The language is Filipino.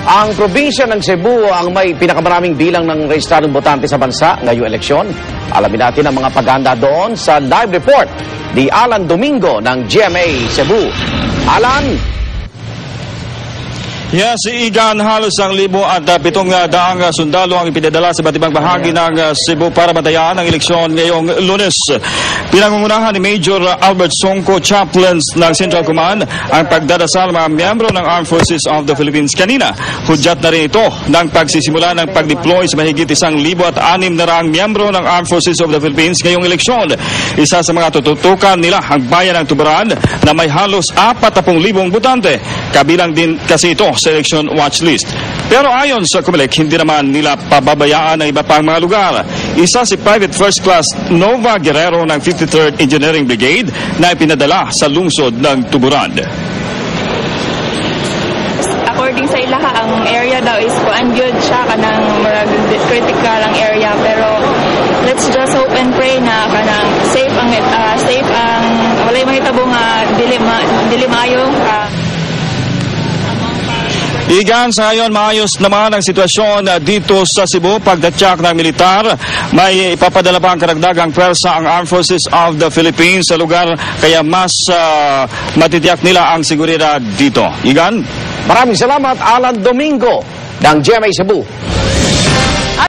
Ang probinsya ng Cebu ang may pinakamaraming bilang ng rehistradong botante sa bansa ngayong eleksyon. Alamin natin ang mga paghahanda doon sa live report ni Alan Domingo ng GMA Cebu. Alan? Yes, si Igan, halos 1,700 sundalo ang ipinadala sa iba't ibang bahagi ng Cebu para bantayan ang eleksyon ngayong Lunes. Pinangungunahan ni Major Albert Songco, chaplains ng Central Command, ang pagdadasal mga miyembro ng Armed Forces of the Philippines kanina. Hudyat na rin ito ng pagsisimula ng pag-deploy sa mahigit 1,600 miyembro ng Armed Forces of the Philippines ngayong eleksyon. Isa sa mga tututukan nila ang bayan ng Tuburan na may halos 40,000 botante. Kabilang din kasi ito sa election watch list. Pero ayon sa COMELEC, hindi naman nila pababayaan ang iba pang mga lugar. Isa si Private First Class Nova Guerrero ng 53rd Engineering Brigade na ipinadala sa lungsod ng Tuburan. According sa ilaha, ang area daw is kuan good siya kanang critical ang area, pero let's just hope and pray na kanang safe ang walay mahitabo nga dili maayo. Igan, sa ngayon maayos naman ang sitwasyon dito sa Cebu. Pagdatyak ng militar, may ipapadala pa ang karagdagang pwersa ang Armed Forces of the Philippines sa lugar, kaya mas matitiyak nila ang seguridad dito. Igan? Maraming salamat, Alan Domingo ng GMA Cebu.